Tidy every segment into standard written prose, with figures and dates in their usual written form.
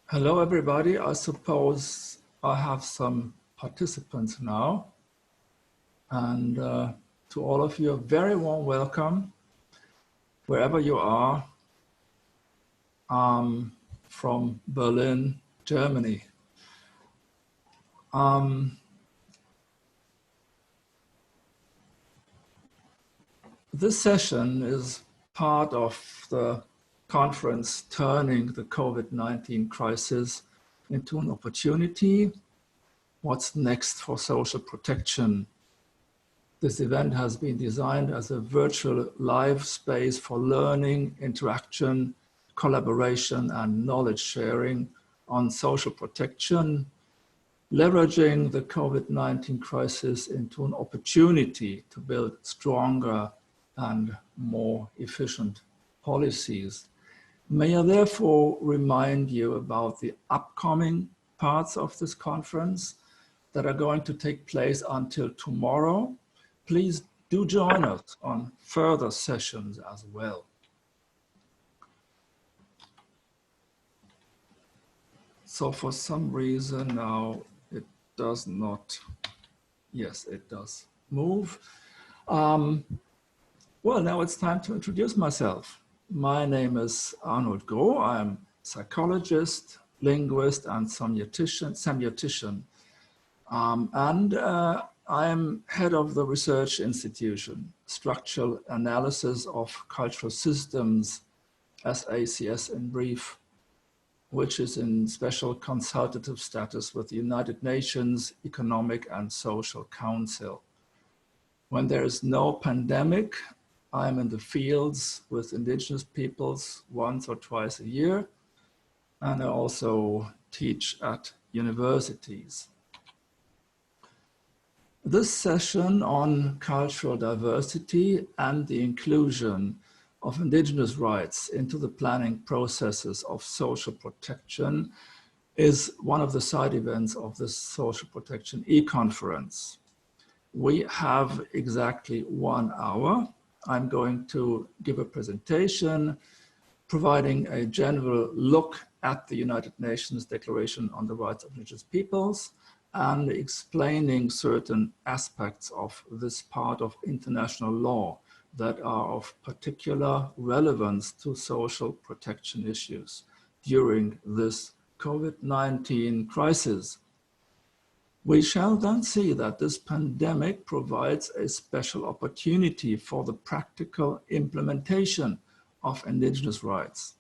Hello, everybody. I suppose I have some participants now. And to all of you, a very warm welcome, wherever you are, from Berlin, Germany. This session is part of the conference Turning the COVID-19 Crisis into an Opportunity. What's next for social protection? This event has been designed as a virtual live space for learning, interaction, collaboration, and knowledge sharing on social protection, leveraging the COVID-19 crisis into an opportunity to build stronger and more efficient policies. May I therefore remind you about the upcoming parts of this conference that are going to take place until tomorrow. Please do join us on further sessions as well. So for some reason now it does not, yes, it does move. Well, now it's time to introduce myself. My name is Arnold Groh. I'm psychologist, linguist, and semiotician. I'm head of the research institution, Structural Analysis of Cultural Systems, SACS in brief, which is in special consultative status with the United Nations Economic and Social Council. When there is no pandemic, I'm in the fields with indigenous peoples once or twice a year, and I also teach at universities. This session on cultural diversity and the inclusion of indigenous rights into the planning processes of social protection is one of the side events of this Social Protection e-conference. We have exactly 1 hour. I'm going to give a presentation providing a general look at the United Nations Declaration on the Rights of Indigenous Peoples and explaining certain aspects of this part of international law that are of particular relevance to social protection issues during this COVID-19 crisis. We shall then see that this pandemic provides a special opportunity for the practical implementation of indigenous rights.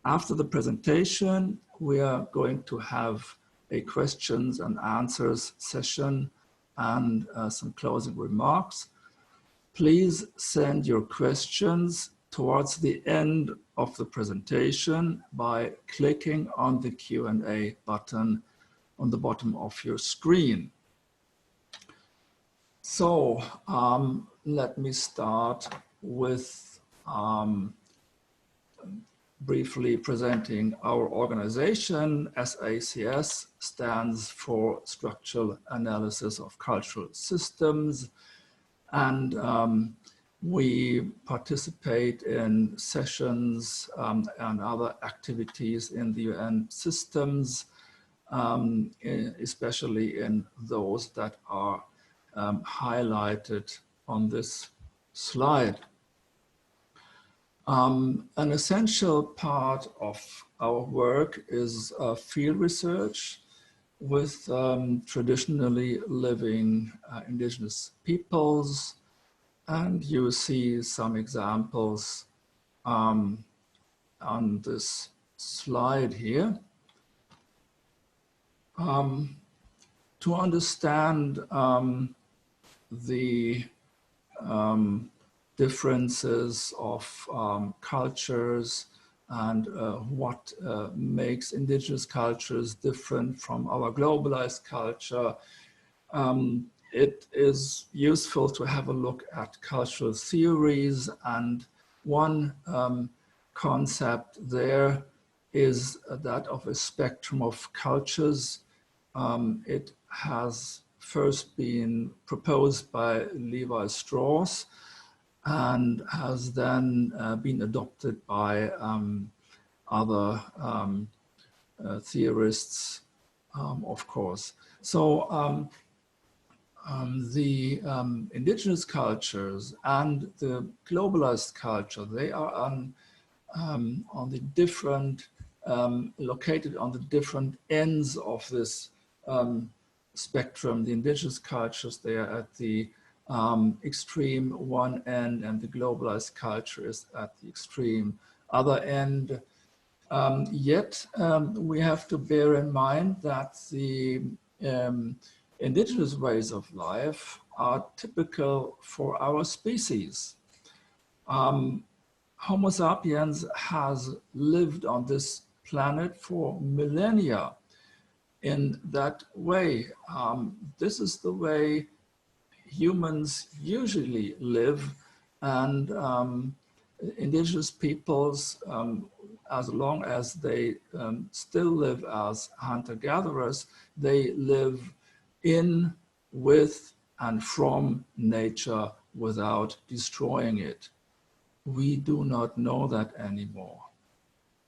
After the presentation, we are going to have a questions and answers session and some closing remarks. Please send your questions towards the end of the presentation by clicking on the Q&A button on the bottom of your screen. So let me start with briefly presenting our organization. SACS stands for Structural Analysis of Cultural Systems, and we participate in sessions and other activities in the UN systems, especially in those that are highlighted on this slide. An essential part of our work is field research with traditionally living indigenous peoples, and you see some examples on this slide here. To understand the differences of cultures and what makes indigenous cultures different from our globalized culture, it is useful to have a look at cultural theories, and one concept there is that of a spectrum of cultures. It has first been proposed by Levi Strauss and has then been adopted by other theorists, of course. So the indigenous cultures and the globalized culture, they are on the different, located on the different ends of this spectrum. The indigenous cultures, they are at the extreme one end, and the globalized culture is at the extreme other end. Yet we have to bear in mind that the indigenous ways of life are typical for our species. Homo sapiens has lived on this planet for millennia in that way. This is the way humans usually live, and indigenous peoples, as long as they still live as hunter-gatherers, they live in, with, and from nature without destroying it. We do not know that anymore.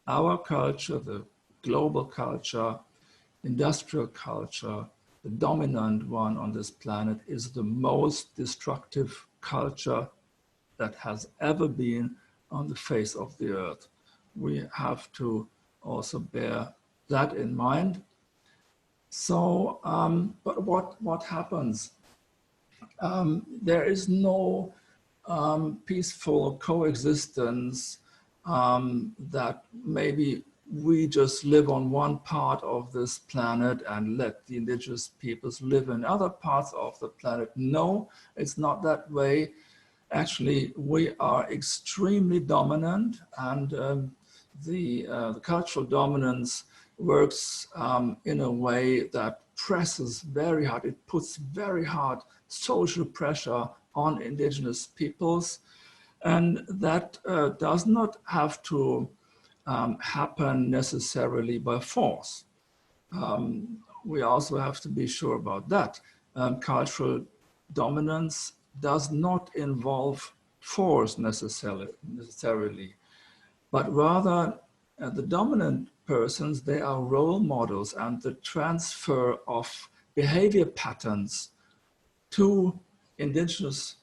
Our culture, the global culture, industrial culture, the dominant one on this planet, is the most destructive culture that has ever been on the face of the earth. We have to also bear that in mind. So, but what happens? There is no peaceful coexistence that maybe we just live on one part of this planet and let the indigenous peoples live in other parts of the planet. No, it's not that way. Actually, we are extremely dominant, and the cultural dominance works in a way that presses very hard. It puts very hard social pressure on indigenous peoples, and that does not have to happen necessarily by force. We also have to be sure about that. Cultural dominance does not involve force necessarily, but rather the dominant persons, they are role models, and the transfer of behavior patterns to indigenous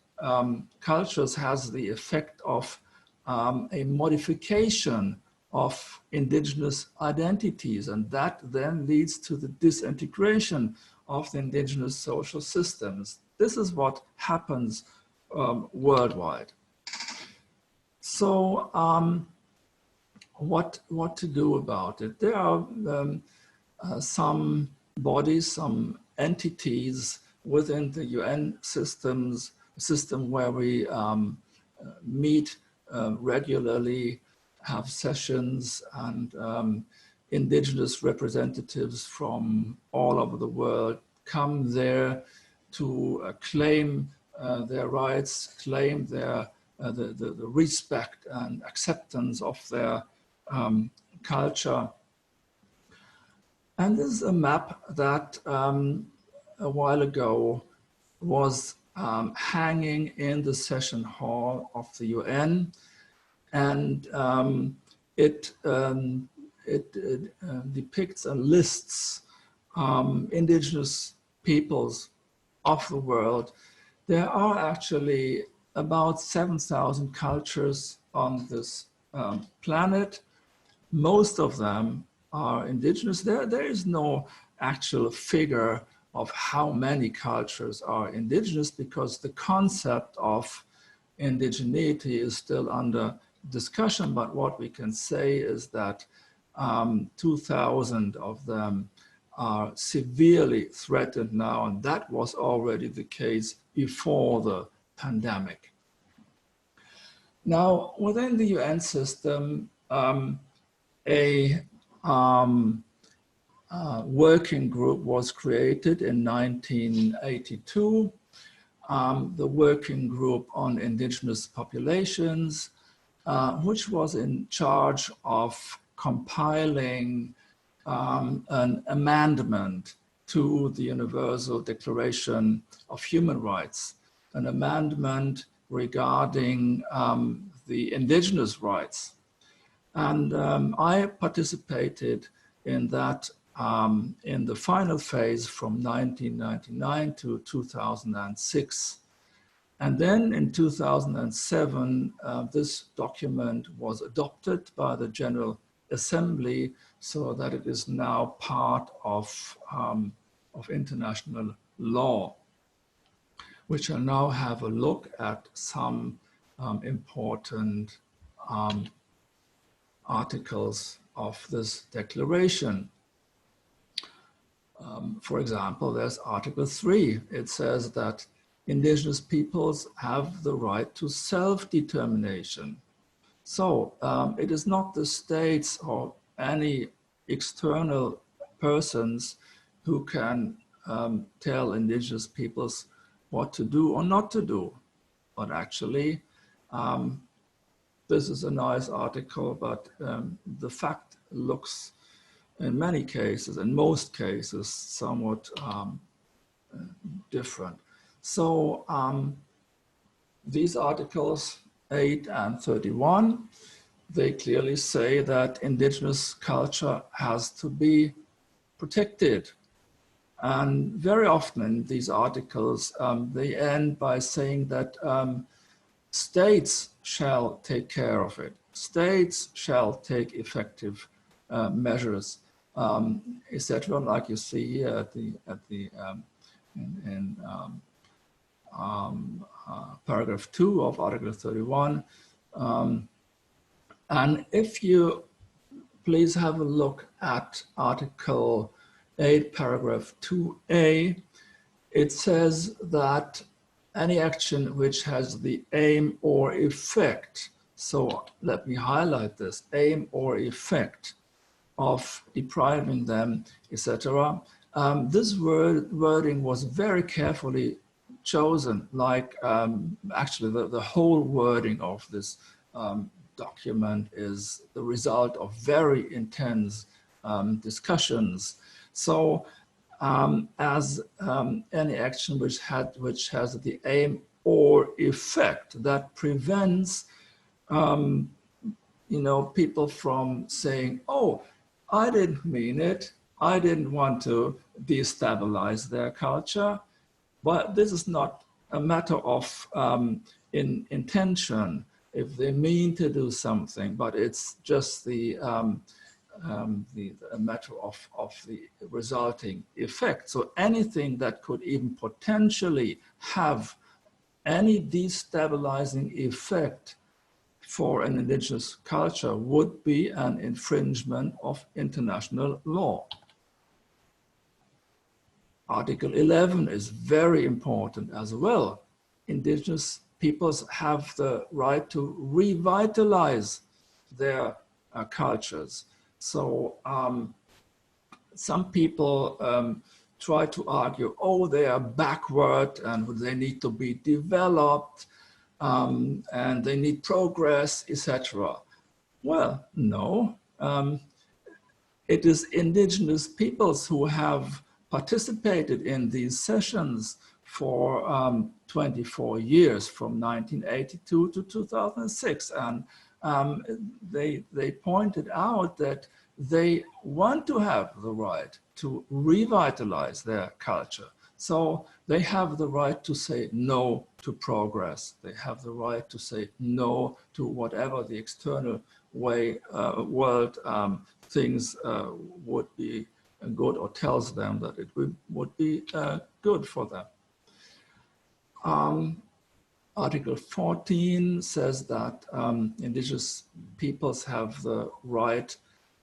cultures has the effect of a modification of indigenous identities, and that then leads to the disintegration of the indigenous social systems. This is what happens worldwide. So what to do about it? There are some bodies, some entities within the UN system where we meet regularly, have sessions, and indigenous representatives from all over the world come there to claim their rights, claim their the respect and acceptance of their culture. And this is a map that a while ago was hanging in the session hall of the UN, and it depicts and lists indigenous peoples of the world. There are actually about 7,000 cultures on this planet. Most of them are indigenous. There is no actual figure of how many cultures are indigenous, because the concept of indigeneity is still under discussion. But what we can say is that 2,000 of them are severely threatened now, and that was already the case before the pandemic. Now, within the UN system, a working group was created in 1982, the Working Group on Indigenous Populations, which was in charge of compiling an amendment to the Universal Declaration of Human Rights, an amendment regarding the indigenous rights. And I participated in that in the final phase from 1999 to 2006. And then in 2007, this document was adopted by the General Assembly so that it is now part of international law. We shall now have a look at some important articles of this declaration. For example, there's Article 3. It says that indigenous peoples have the right to self-determination. So it is not the states or any external persons who can tell indigenous peoples what to do or not to do. But actually, this is a nice article, but the fact looks in many cases, in most cases, somewhat different. So these articles 8 and 31, they clearly say that indigenous culture has to be protected. And very often in these articles, they end by saying that states shall take care of it. States shall take effective measures, etc. Like you see here in paragraph 2 of Article 31. And if you please have a look at Article 8, paragraph 2a, it says that any action which has the aim or effect, so let me highlight this, aim or effect of depriving them, etc. This wording was very carefully chosen, like actually the whole wording of this document is the result of very intense discussions. So as any action which has the aim or effect that prevents people from saying, oh, I didn't mean it, I didn't want to destabilize their culture, but this is not a matter of intention, if they mean to do something, but it's just a matter of the resulting effect. So anything that could even potentially have any destabilizing effect for an indigenous culture would be an infringement of international law. Article 11 is very important as well. Indigenous peoples have the right to revitalize their cultures. So some people try to argue, oh, they are backward and they need to be developed and they need progress, etc. Well, no. It is indigenous peoples who have participated in these sessions for 24 years, from 1982 to 2006. And they pointed out that they want to have the right to revitalize their culture. So they have the right to say no to progress. They have the right to say no to whatever the external world things would be good, or tells them that it would be good for them. Article 14 says that indigenous peoples have the right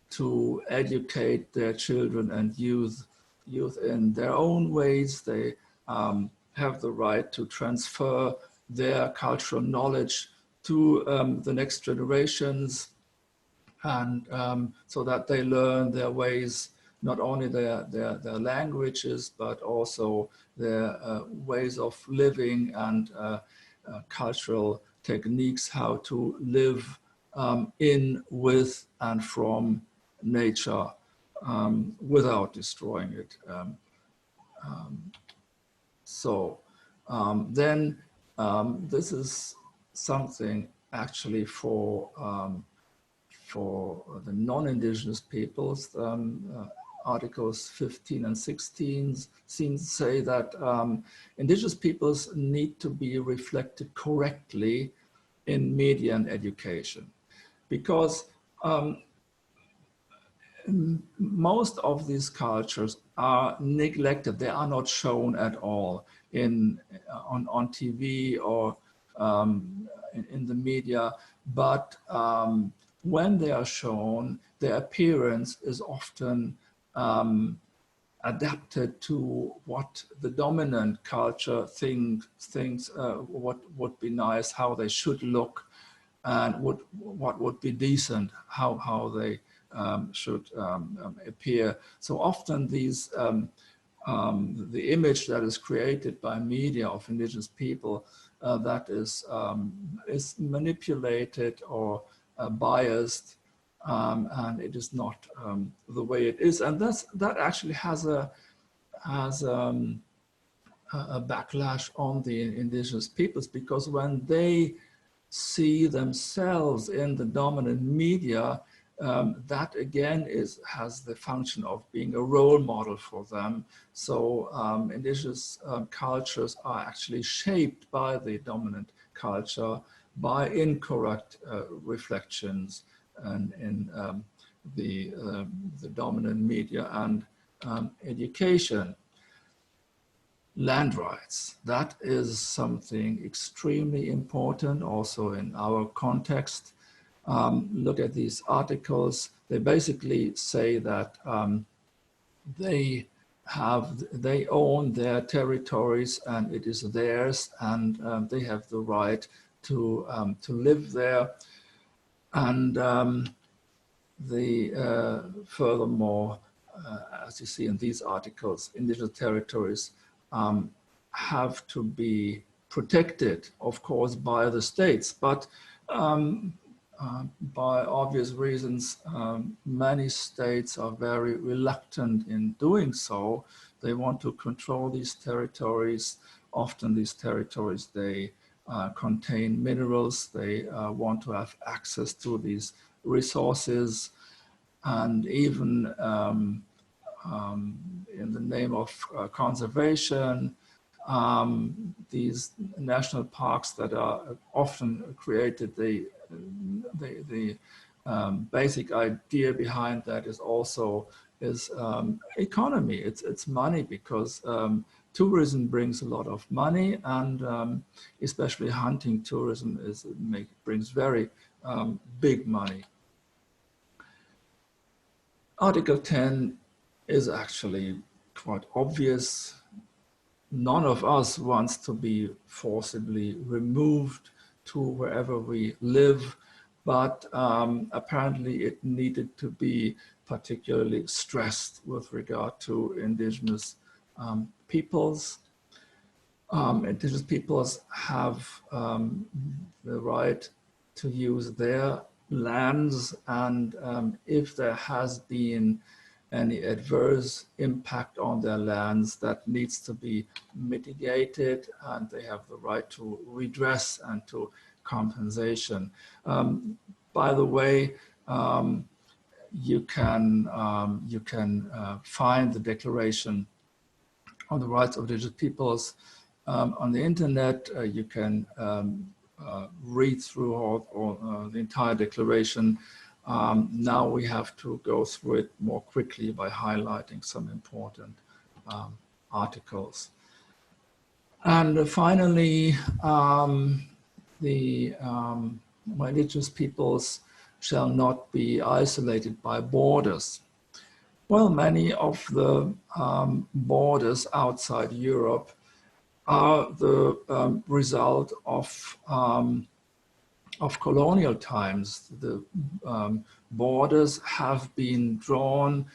to educate their children and youth in their own ways. They have the right to transfer their cultural knowledge to the next generations, and so that they learn their ways, not only their languages, but also their ways of living and cultural techniques, how to live in, with, and from nature without destroying it. Then this is something actually for for the non-Indigenous peoples, Articles 15 and 16 say that Indigenous peoples need to be reflected correctly in media and education, because most of these cultures are neglected. They are not shown at all on TV or in the media, but when they are shown, their appearance is often adapted to what the dominant culture thinks what would be nice, how they should look, and what would be decent, how they should appear. So often these the image that is created by media of Indigenous people that is manipulated or biased, and it is not the way it is, and that actually has a backlash on the Indigenous peoples, because when they see themselves in the dominant media, that again has the function of being a role model for them. So Indigenous cultures are actually shaped by the dominant culture, by incorrect reflections and in the dominant media and education. Land rights, that is something extremely important also in our context. Look at these articles. They basically say that they own their territories and it is theirs, and they have the right to live there. And furthermore, as you see in these articles, indigenous territories have to be protected, of course, by the states, but by obvious reasons, many states are very reluctant in doing so. They want to control these territories. Often these territories, they contain minerals. They want to have access to these resources, and even in the name of conservation, these national parks that are often created, the basic idea behind that is also economy. It's money, because tourism brings a lot of money, and especially hunting tourism brings very big money. Article 10 is actually quite obvious. None of us wants to be forcibly removed to wherever we live, but apparently it needed to be particularly stressed with regard to Indigenous peoples. Indigenous peoples have the right to use their lands, and if there has been any adverse impact on their lands, that needs to be mitigated, and they have the right to redress and to compensation. By the way, you can find the Declaration on the Rights of Indigenous Peoples on the internet. You can read through all the entire declaration. Now we have to go through it more quickly by highlighting some important articles. And finally, the indigenous peoples shall not be isolated by borders. Well, many of the borders outside Europe are the result of colonial times. The borders have been drawn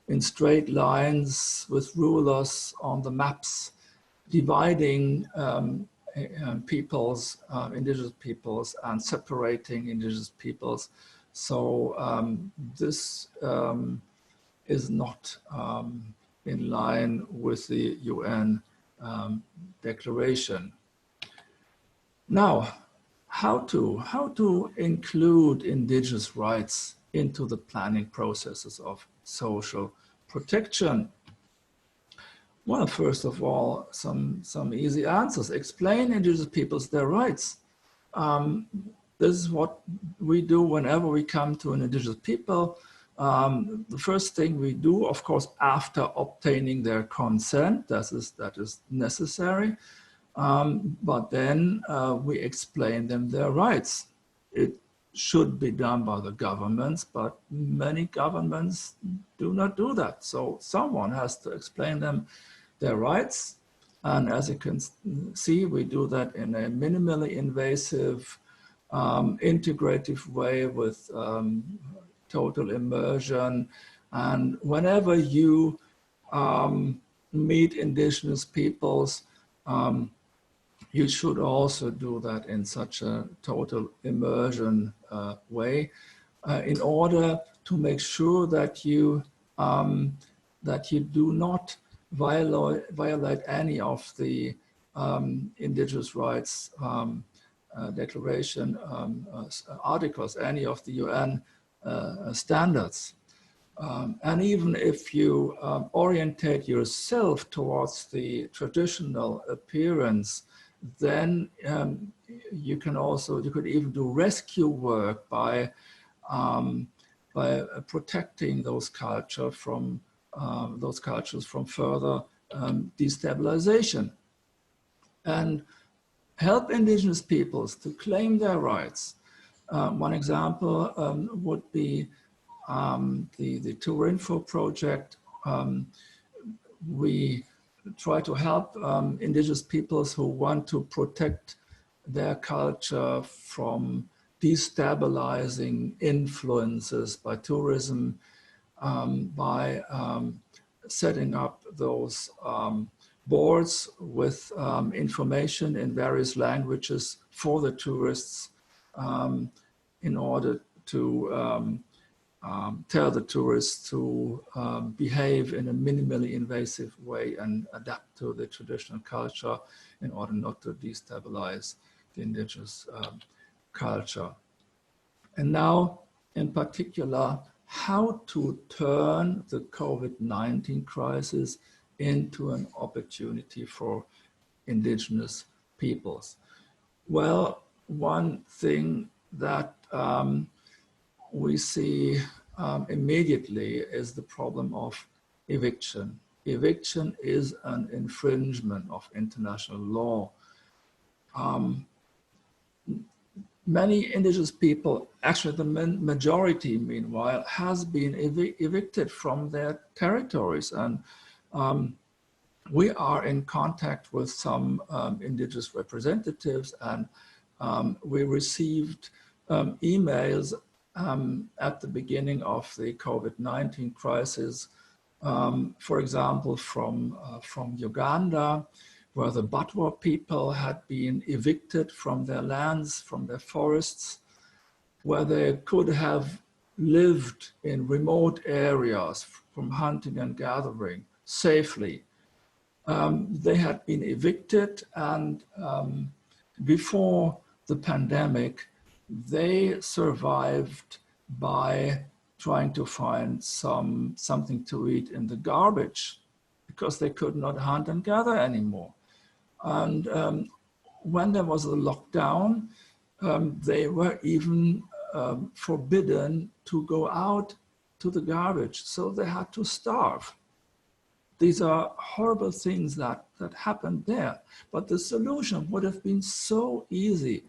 in straight lines with rulers on the maps, dividing peoples, indigenous peoples, and separating indigenous peoples. So this is not in line with the UN declaration. Now, how to include indigenous rights into the planning processes of social protection? Well, first of all, some easy answers. Explain indigenous peoples their rights. This is what we do whenever we come to an indigenous people. The first thing we do, of course, after obtaining their consent, that is necessary, but then we explain them their rights. It should be done by the governments, but many governments do not do that. So someone has to explain them their rights. And as you can see, we do that in a minimally invasive, integrative way with total immersion. And whenever you meet indigenous peoples, you should also do that in such a total immersion way in order to make sure that you do not violate any of the indigenous rights declaration articles, any of the UN standards. And even if you orientate yourself towards the traditional appearance, then you could even do rescue work by protecting those cultures from further destabilization, and help indigenous peoples to claim their rights. One example would be the Tourinfo project. We try to help indigenous peoples who want to protect their culture from destabilizing influences by tourism, by setting up those boards with information in various languages for the tourists in order to tell the tourists to behave in a minimally invasive way and adapt to the traditional culture in order not to destabilize the indigenous culture. And now, in particular, how to turn the COVID-19 crisis into an opportunity for indigenous peoples. Well, one thing that we see immediately is the problem of eviction. Eviction is an infringement of international law. Many indigenous people, actually the majority meanwhile, has been evicted from their territories. And we are in contact with some indigenous representatives, and we received emails at the beginning of the COVID-19 crisis, for example, from Uganda, where the Batwa people had been evicted from their lands, from their forests, where they could have lived in remote areas from hunting and gathering safely. They had been evicted, and before the pandemic, they survived by trying to find something to eat in the garbage because they could not hunt and gather anymore. And when there was a lockdown, they were even forbidden to go out to the garbage, so they had to starve. These are horrible things that happened there, but the solution would have been so easy.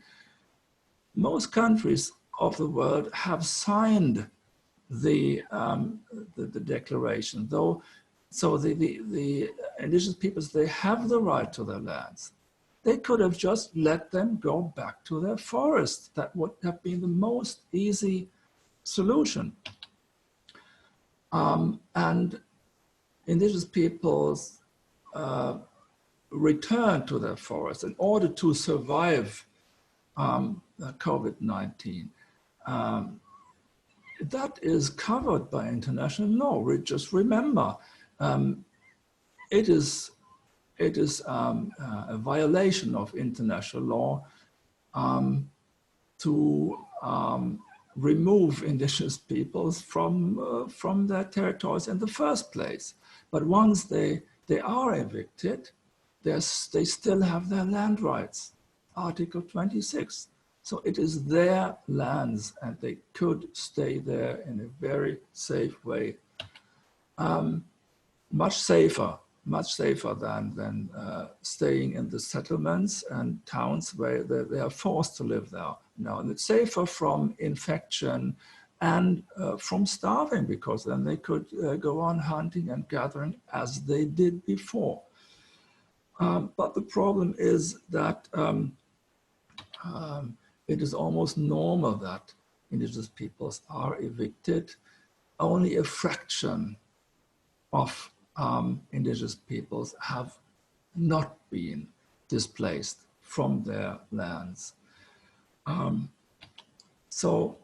Most countries of the world have signed the declaration, though. So the indigenous peoples, they have the right to their lands. They could have just let them go back to their forests. That would have been the most easy solution. And indigenous peoples return to their forests in order to survive COVID-19. That is covered by international law. Just remember, it is a violation of international law to remove indigenous peoples from their territories in the first place. But once they are evicted, they still have their land rights, Article 26. So it is their lands and they could stay there in a very safe way. Much safer than staying in the settlements and towns where they are forced to live there. No, and it's safer from infection and from starving, because then they could go on hunting and gathering as they did before. But the problem is that it is almost normal that indigenous peoples are evicted. Only a fraction of indigenous peoples have not been displaced from their lands. So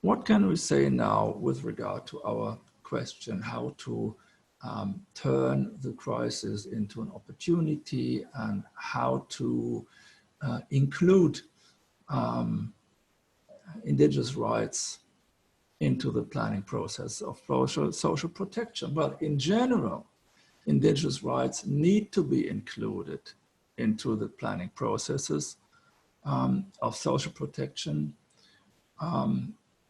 what can we say now with regard to our question, how to turn the crisis into an opportunity, and how to include indigenous rights into the planning process of social protection? Well, in general, indigenous rights need to be included into the planning processes of social protection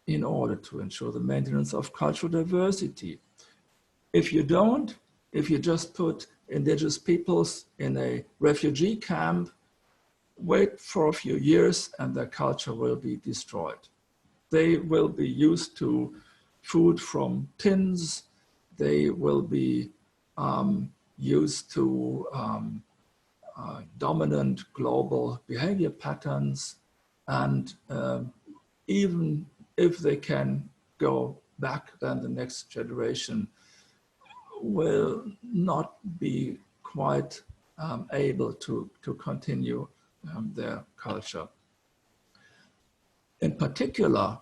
in order to ensure the maintenance of cultural diversity. If you don't, if you just put indigenous peoples in a refugee camp, wait for a few years and their culture will be destroyed. They will be used to food from tins. They will be used to dominant global behavior patterns. And even if they can go back, then the next generation will not be quite able to continue their culture. In particular,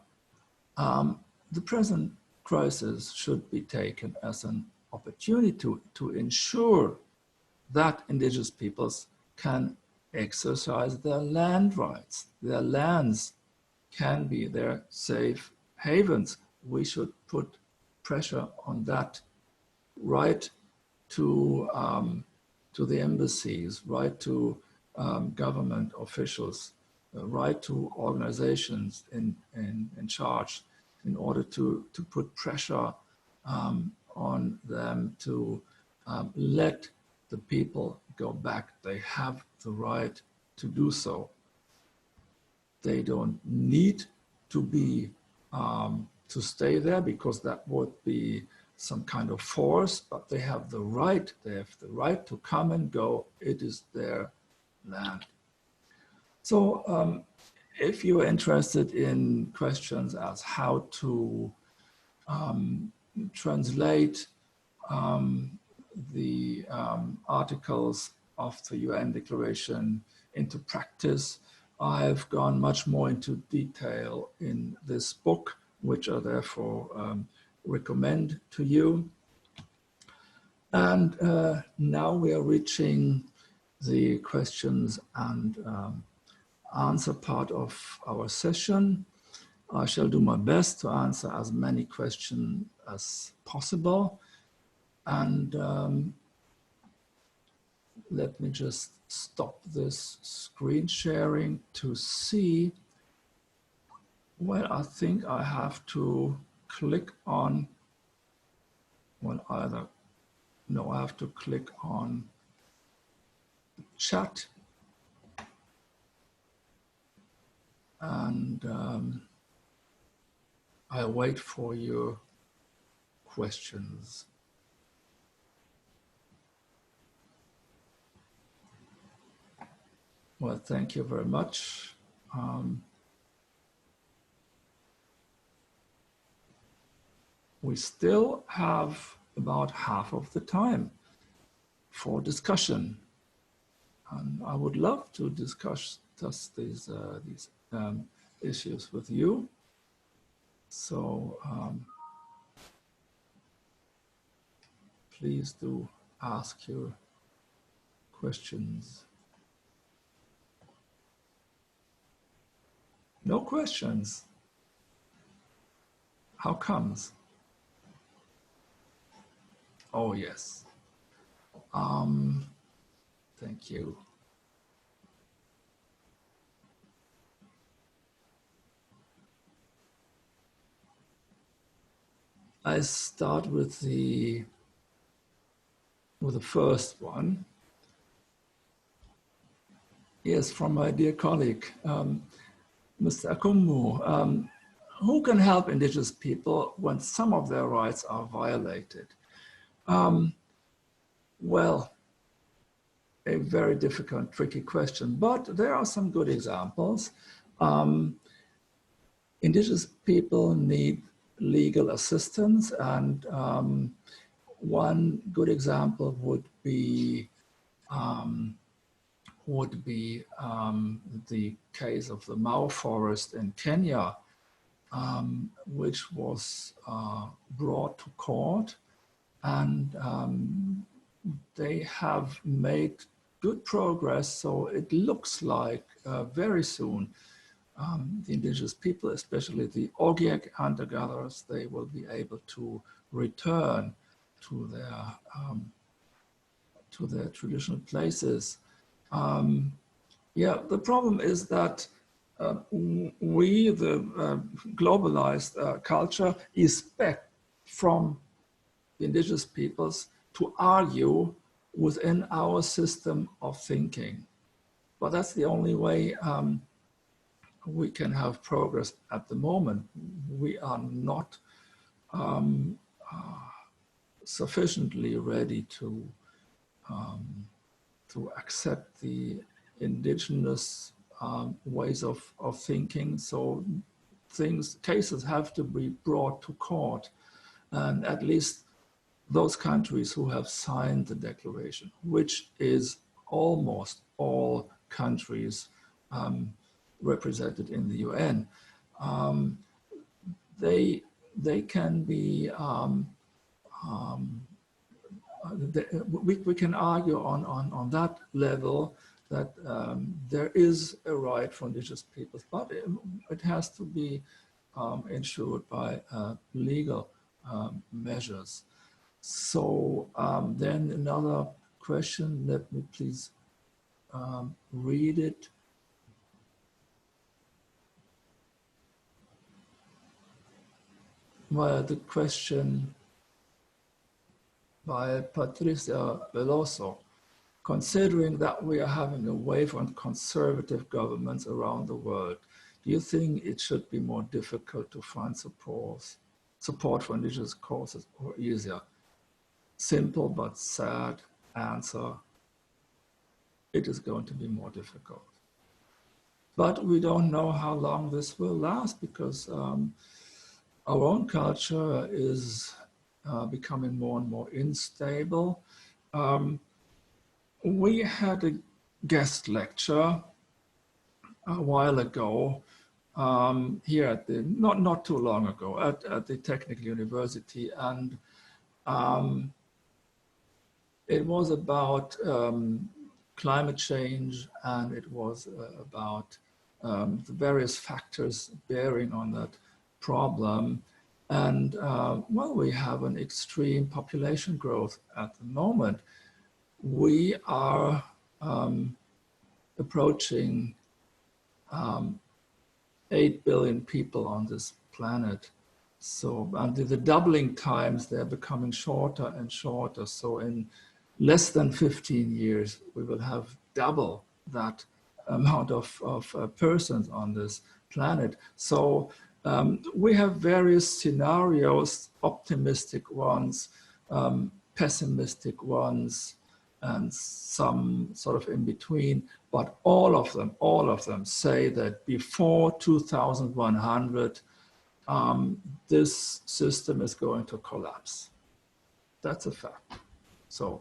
the present crisis should be taken as an opportunity to ensure that indigenous peoples can exercise their land rights. Their lands can be their safe havens. We should put pressure on that. Right to the embassies, right to government officials, right to organizations in charge, in order to put pressure on them to let the people go back. They have the right to do so. They don't need to be to stay there, because that would be some kind of force, but they have the right. They have the right to come and go. It is their land. So if you're interested in questions as how to translate the articles of the UN Declaration into practice, I've gone much more into detail in this book, which I therefore recommend to you. And now we are reaching the questions and answer part of our session. I shall do my best to answer as many questions as possible. And let me just stop this screen sharing to see. Well, I think I have to click on, well, I have to click on chat. And I'll wait for your questions. Well, thank you very much. We still have about half of the time for discussion. And I would love to discuss these issues with you. So please do ask your questions. No questions. How comes? Oh, yes. Thank you. I start with the first one. Yes, from my dear colleague, Mr. Akumu. Who can help Indigenous people when some of their rights are violated? Well, a very difficult, tricky question, but there are some good examples. Indigenous people need legal assistance, and one good example would be the case of the Mau forest in Kenya, which was brought to court, and they have made good progress. So it looks like very soon the indigenous people, especially the Ogiek hunter-gatherers, they will be able to return to their traditional places. Yeah, the problem is that we, the globalized culture, expect from the indigenous peoples to argue within our system of thinking. But that's the only way we can have progress at the moment. We are not sufficiently ready to accept the indigenous ways of thinking. So cases have to be brought to court, and at least those countries who have signed the declaration, which is almost all countries represented in the UN, they can be we can argue on that level that there is a right for indigenous peoples, but it has to be ensured by legal measures. So then another question, let me please read it. Well, the question by Patricia Veloso. Considering that we are having a wave on conservative governments around the world, do you think it should be more difficult to find support for indigenous causes or easier? Simple but sad answer, it is going to be more difficult. But we don't know how long this will last, because our own culture is becoming more and more unstable. We had a guest lecture a while ago here at the, not too long ago, at the Technical University, and it was about climate change, and it was about the various factors bearing on that problem. And well, we have an extreme population growth at the moment. We are approaching 8 billion people on this planet. So, and the doubling times, they're becoming shorter and shorter. So in less than 15 years, we will have double that amount of persons on this planet. So we have various scenarios, optimistic ones, pessimistic ones, and some sort of in between, but all of them say that before 2100, this system is going to collapse. That's a fact. So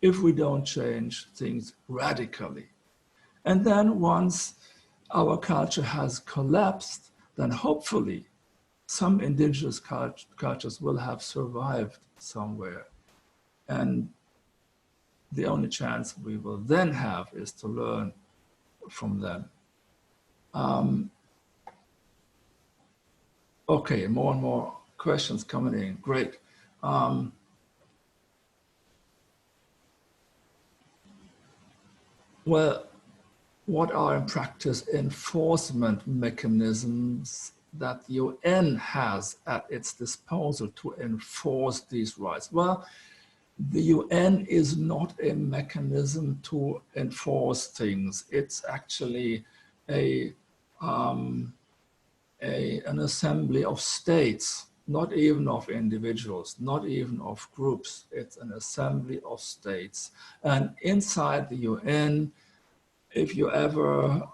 if we don't change things radically, and then once our culture has collapsed, then hopefully some indigenous cultures will have survived somewhere. And the only chance we will then have is to learn from them. Okay, more and more questions coming in. Great. Well, what are in practice enforcement mechanisms that the UN has at its disposal to enforce these rights? Well, the UN is not a mechanism to enforce things. It's actually an assembly of states, not even of individuals, not even of groups. It's an assembly of states. And inside the UN, if you ever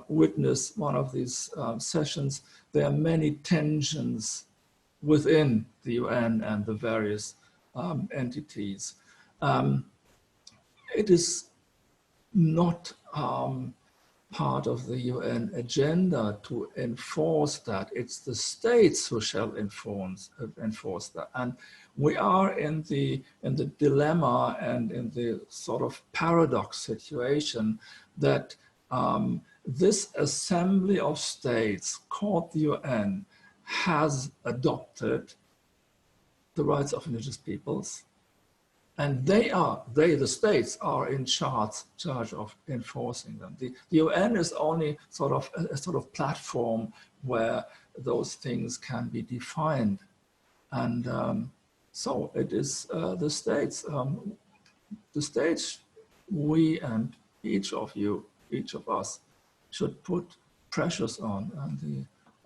witness one of these sessions, there are many tensions within the UN and the various entities. It is not part of the UN agenda to enforce that. It's the states who shall enforce that. And we are in the dilemma and in the sort of paradox situation that this assembly of states called the UN has adopted the rights of indigenous peoples, and the states are in charge of enforcing them. The UN is only sort of a sort of platform where those things can be defined. And so it is the states. The states, we and each of you, each of us, should put pressures on,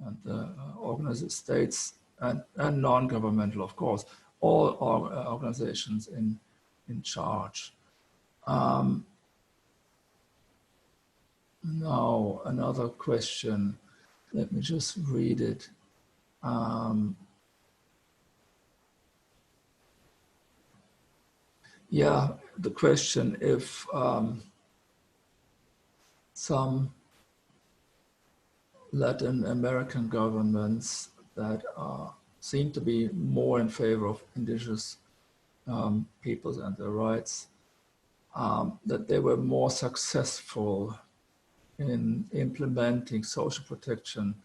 and the organized states and non-governmental, of course, all organizations in charge. Now, another question. Let me just read it. Yeah, the question if some Latin American governments that seem to be more in favor of indigenous peoples and their rights, that they were more successful in implementing social protection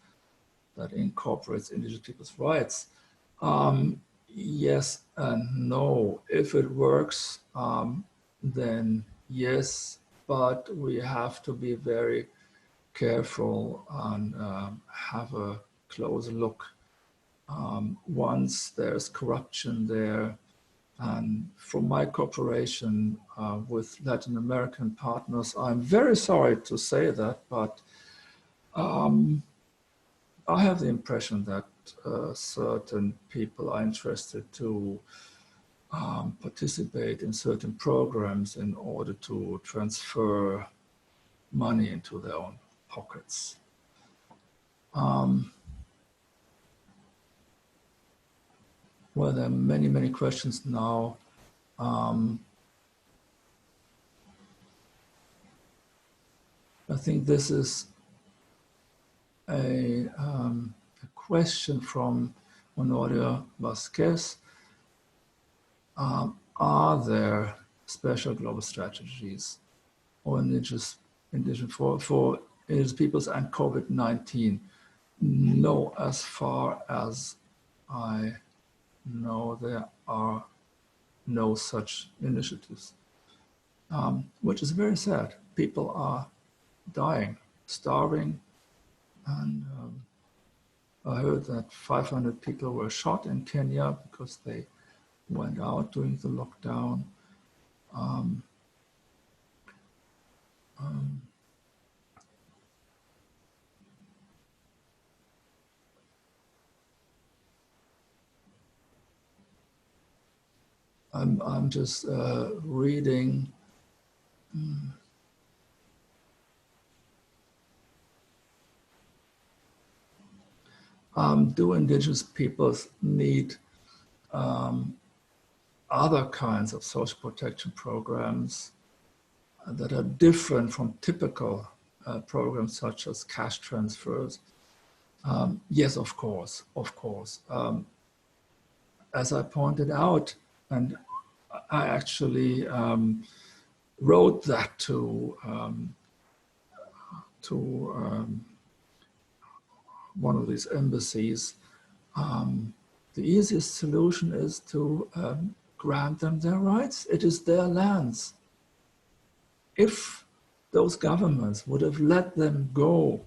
that incorporates indigenous people's rights. Yes and no. If it works, then yes, but we have to be very careful and have a close look. Once there's corruption there, and from my cooperation with Latin American partners, I'm very sorry to say that, but I have the impression that certain people are interested to participate in certain programs in order to transfer money into their own pockets. Well, there are many, many questions now. I think this is a question from Honoria Vasquez. Are there special global strategies or indigenous for indigenous peoples and COVID-19? No, as far as I know, there are no such initiatives, which is very sad. People are dying, starving, and I heard that 500 people were shot in Kenya because they went out during the lockdown. I'm just reading. Do indigenous peoples need other kinds of social protection programs that are different from typical programs such as cash transfers? Yes, of course, of course. As I pointed out, and I actually wrote that to one of these embassies, The easiest solution is to grant them their rights. It is their lands. If those governments would have let them go,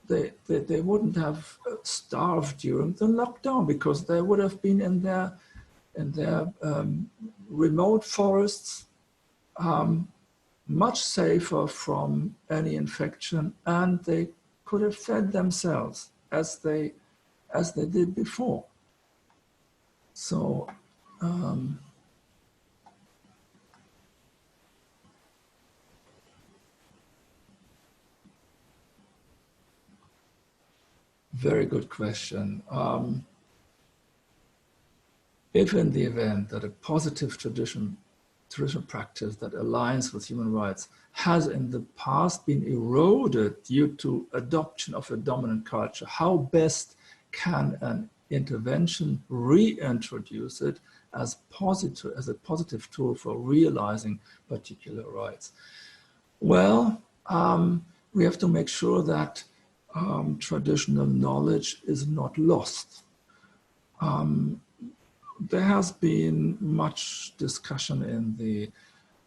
they wouldn't have starved during the lockdown, because they would have been in their remote forests, much safer from any infection, and they could have fed themselves as they did before. So very good question. If in the event that a positive traditional practice that aligns with human rights has in the past been eroded due to adoption of a dominant culture, how best can an intervention reintroduce it as a positive tool for realizing particular rights? Well, we have to make sure that traditional knowledge is not lost. There has been much discussion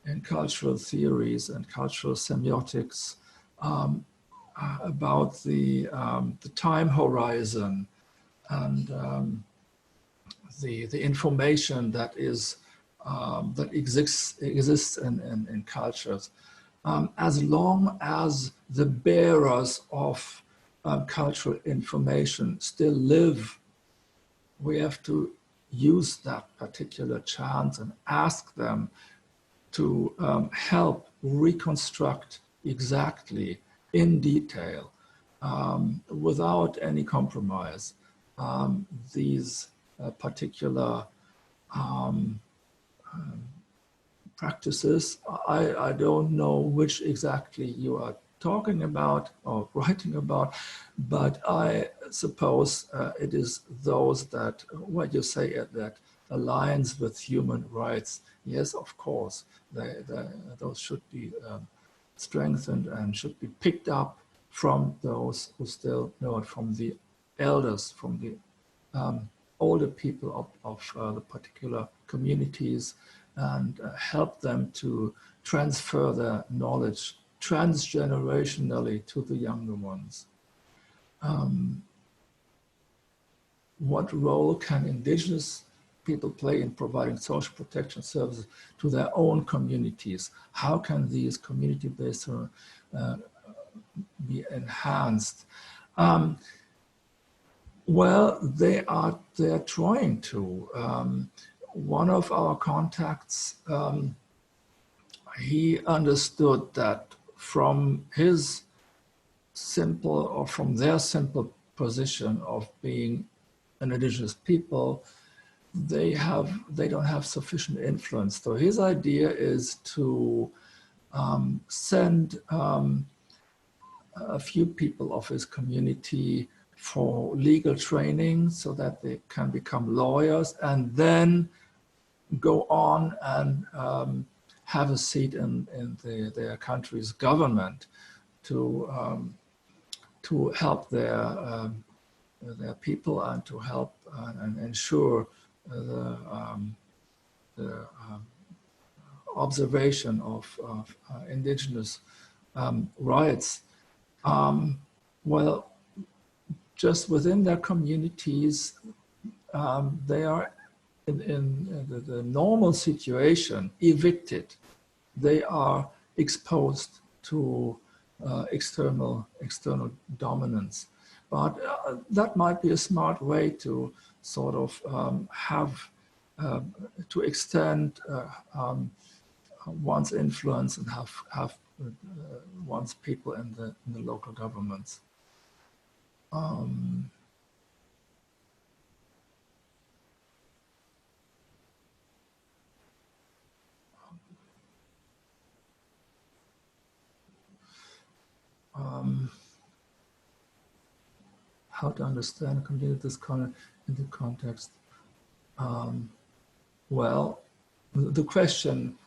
in cultural theories and cultural semiotics about the time horizon and the information that exists in cultures. As long as the bearers of cultural information still live, we have to use that particular chance and ask them to help reconstruct exactly in detail, without any compromise, these particular practices. I don't know which exactly you are talking about or writing about, but I suppose it is those that, what you say, that aligns with human rights. Yes, of course, those should be strengthened and should be picked up from those who still know it, from the elders, from the older people of the particular communities, and help them to transfer their knowledge transgenerationally to the younger ones. What role can Indigenous people play in providing social protection services to their own communities? How can these community-based be enhanced? Well, they are trying to. One of our contacts, he understood that from his simple, or from their simple position of being an indigenous people, they don't have sufficient influence. So his idea is to send a few people of his community for legal training so that they can become lawyers, and then go on and have a seat in their country's government to help their people, and to help and ensure the observation of indigenous rights. Well, just within their communities, they are in the normal situation evicted. They are exposed to external dominance. But that might be a smart way to sort of to extend one's influence and have one's people in the local governments. How to understand and communicate this in the context. Well, the question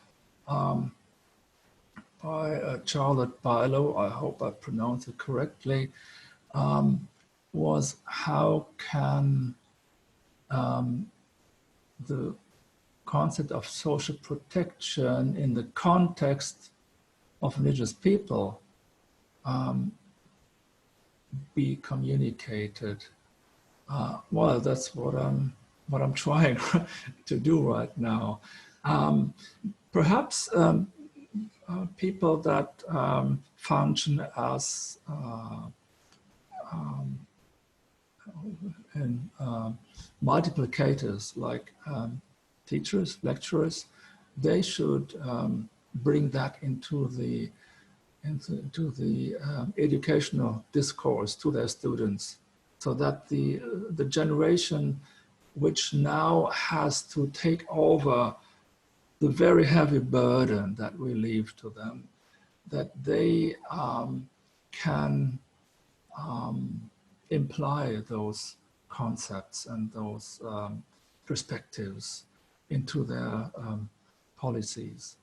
by Charlotte Barlow, I hope I pronounced it correctly, was how can the concept of social protection in the context of indigenous people be communicated. Well, that's what I'm trying to do right now. Perhaps people that function as multiplicators, like teachers, lecturers, they should bring that into the educational discourse to their students, so that the generation which now has to take over the very heavy burden that we leave to them, that they can imply those concepts and those perspectives into their policies.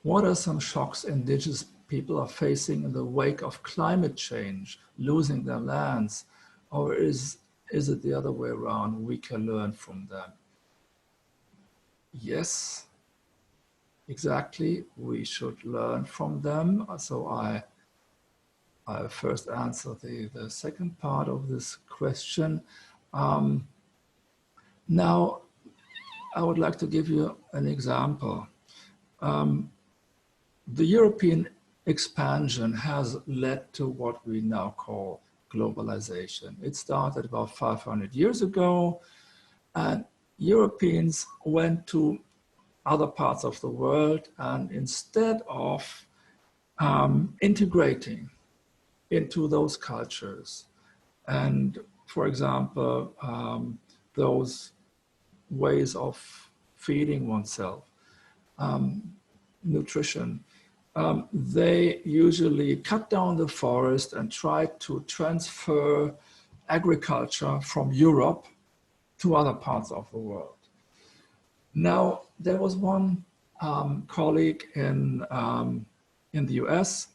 What are some shocks indigenous people are facing in the wake of climate change, losing their lands? Or is it the other way around? We can learn from them. Yes, exactly. We should learn from them. So I first answer the second part of this question. Now, I would like to give you an example. The European expansion has led to what we now call globalization. It started about 500 years ago, and Europeans went to other parts of the world, and instead of integrating into those cultures, and for example, those ways of feeding oneself, nutrition, they usually cut down the forest and try to transfer agriculture from Europe to other parts of the world. Now, there was one colleague in the US,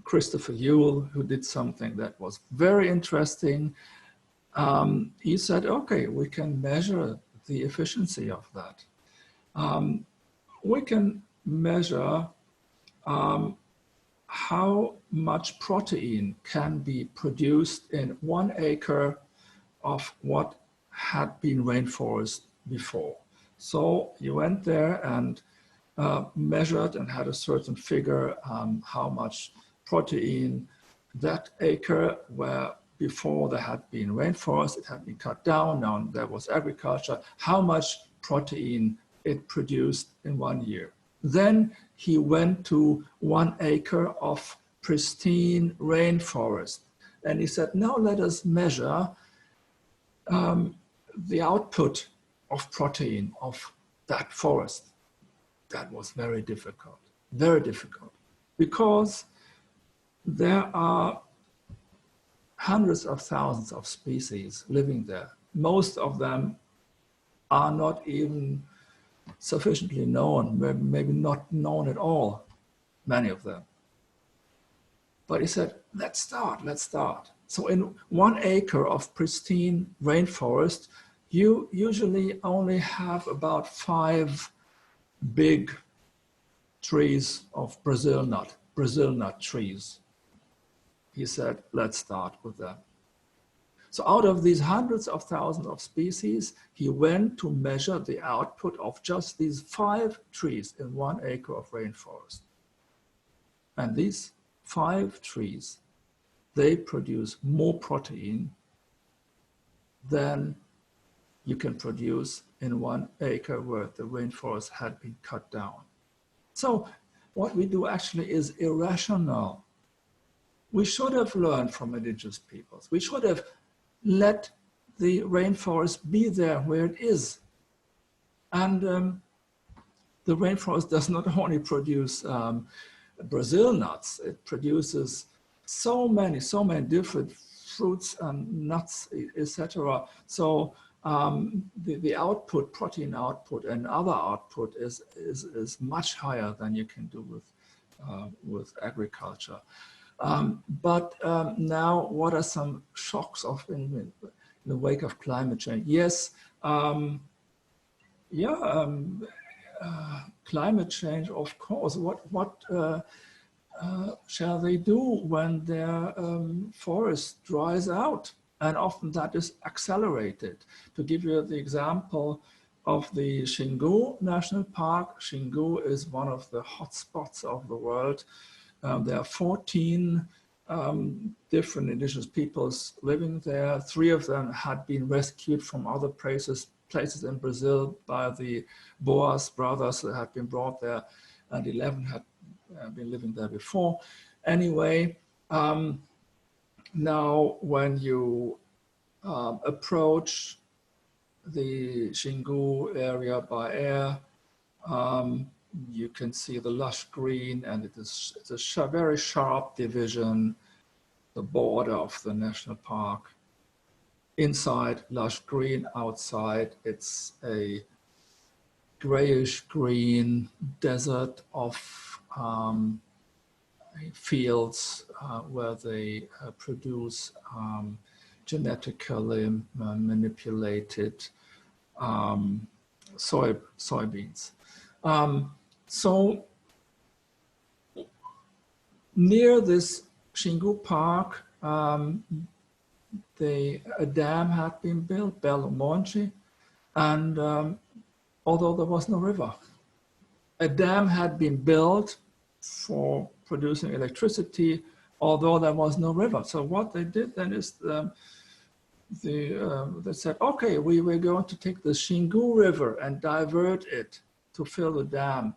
Christopher Ewell, who did something that was very interesting. He said, okay, we can measure the efficiency of that. We can measure how much protein can be produced in 1 acre of what had been rainforest before. So you went there and measured and had a certain figure how much protein that acre, where before there had been rainforest, it had been cut down, now there was agriculture, how much protein it produced in 1 year. Then he went to 1 acre of pristine rainforest. And he said, now let us measure the output of protein of that forest. That was very difficult, because there are hundreds of thousands of species living there. Most of them are not even sufficiently known, maybe not known at all, many of them. But he said, let's start. So in 1 acre of pristine rainforest, you usually only have about 5 big trees of Brazil nut trees. He said, let's start with that. So out of these hundreds of thousands of species, he went to measure the output of just these 5 trees in 1 acre of rainforest. And these 5 trees, they produce more protein than you can produce in 1 acre where the rainforest had been cut down. So what we do actually is irrational. We should have learned from indigenous peoples. We should have let the rainforest be there where it is. And the rainforest does not only produce Brazil nuts, it produces so many different fruits and nuts, etc. So the output, protein output and other output is much higher than you can do with agriculture. But now, what are some shocks in the wake of climate change? Yes, climate change, of course. What shall they do when their forest dries out? And often that is accelerated. To give you the example of the Xingu National Park, Xingu is one of the hotspots of the world. There are 14 different indigenous peoples living there. 3 of them had been rescued from other places in Brazil by the Boas brothers that had been brought there, and 11 had been living there before. Anyway, now when you approach the Xingu area by air, you can see the lush green, and it's a very sharp division, the border of the national park. Inside, lush green; outside, it's a grayish green desert of fields where they produce genetically manipulated soybeans. So near this Xingu Park, a dam had been built, Belo Monte, and although there was no river, a dam had been built for producing electricity, although there was no river. So what they did then is they said, okay, we're going to take the Xingu River and divert it to fill the dam.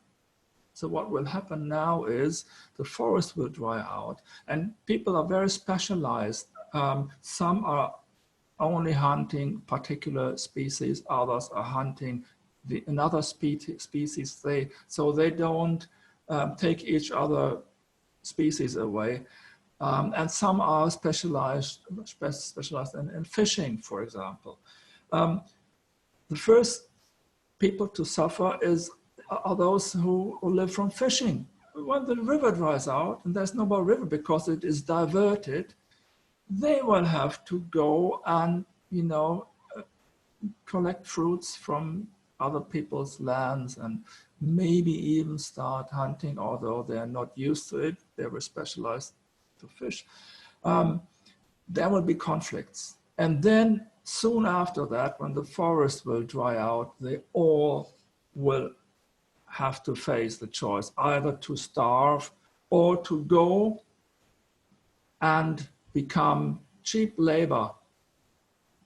So what will happen now is the forest will dry out, and people are very specialized. Some are only hunting particular species, others are hunting another species. So they don't take each other species away. And some are specialized in fishing, for example. The first people to suffer are those who live from fishing. When the river dries out and there's no more river because it is diverted, they will have to go and, collect fruits from other people's lands and maybe even start hunting, although they're not used to it. They were specialized to fish. There will be conflicts. And then soon after that, when the forest will dry out, they all will have to face the choice either to starve or to go and become cheap labor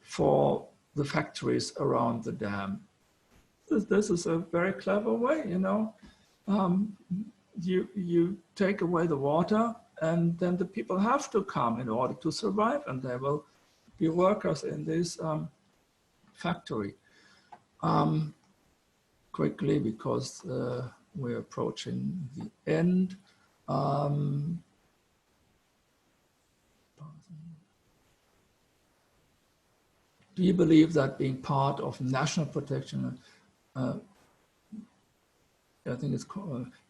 for the factories around the dam. This is a very clever way, You take away the water, and then the people have to come in order to survive, and they will be workers in this factory. Quickly, because we're approaching the end. Do you believe that being part of national protection, I think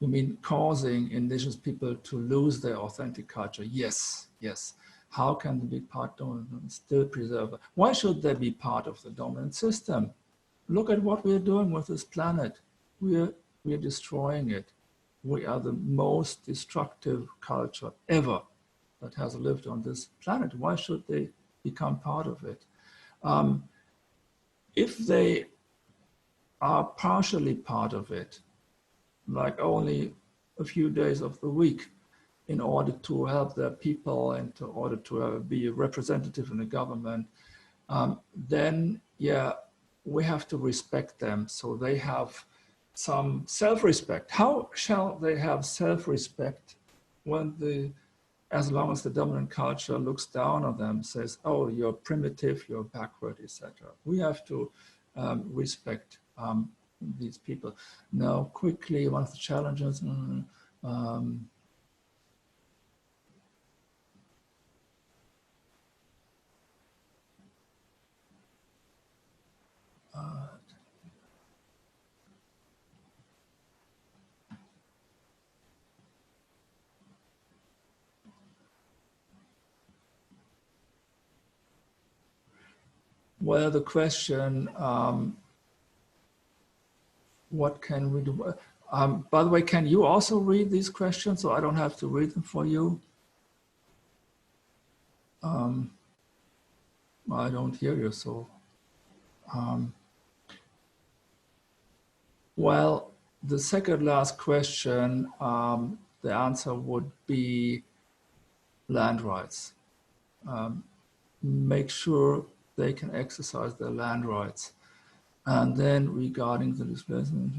you mean causing indigenous people to lose their authentic culture? Yes, yes. How can they be part of and still preserve? Why should they be part of the dominant system? Look at what we're doing with this planet. We're destroying it. We are the most destructive culture ever that has lived on this planet. Why should they become part of it? If they are partially part of it, like only a few days of the week, in order to help their people and in order to be a representative in the government, then yeah, we have to respect them so they have some self-respect. How shall they have self-respect when as long as the dominant culture looks down on them, says, oh, you're primitive, you're backward, etc. We have to respect these people. Now, quickly, one of the challenges, well, the question, what can we do? By the way, can you also read these questions so I don't have to read them for you? I don't hear you, so. Well, the second last question, the answer would be land rights. Make sure they can exercise their land rights. And then regarding the displacement,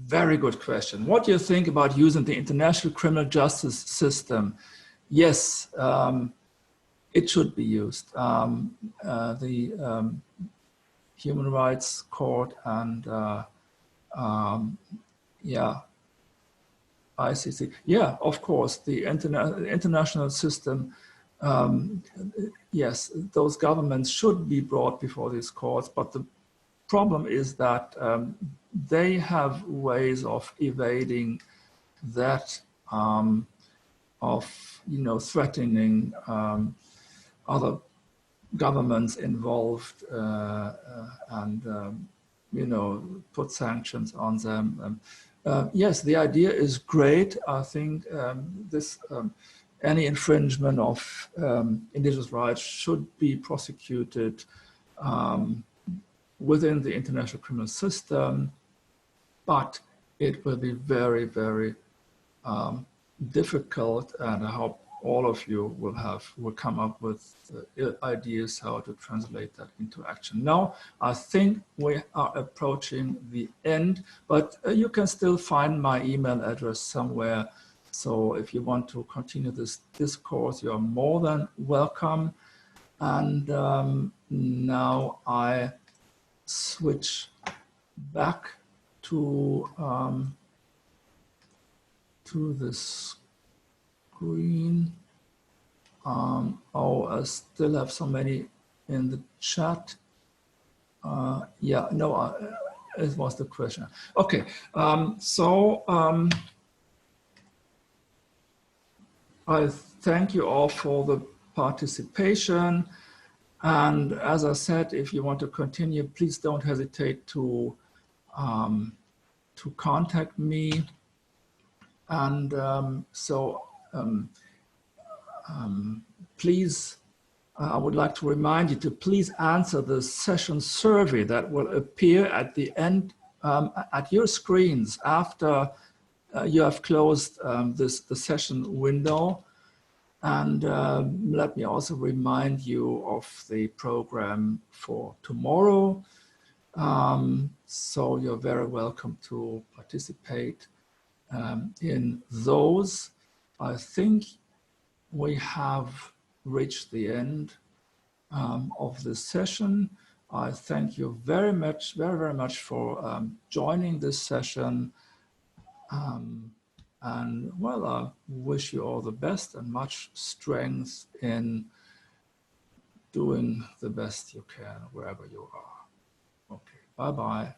very good question. What do you think about using the international criminal justice system? Yes, it should be used. The Human Rights Court and yeah, ICC. Yeah, of course, the international system. Yes, those governments should be brought before these courts, but the problem is that they have ways of evading that, of threatening other governments involved and put sanctions on them. Yes, the idea is great. I think any infringement of indigenous rights should be prosecuted within the international criminal system, but it will be very, very difficult, and I hope all of you will come up with ideas how to translate that into action. Now, I think we are approaching the end, but you can still find my email address somewhere. So if you want to continue this discourse, you are more than welcome. And now I switch back to the screen. Oh, I still have so many in the chat. Yeah, no, it was the question. Okay, I thank you all for the participation. And as I said, if you want to continue, please don't hesitate to contact me. And please, I would like to remind you to please answer the session survey that will appear at the end at your screens after you have closed the session window. And let me also remind you of the program for tomorrow. So you're very welcome to participate in those. I think we have reached the end of this session. I thank you very much, very much for joining this session. And well, I wish you all the best and much strength in doing the best you can wherever you are. Okay, bye-bye.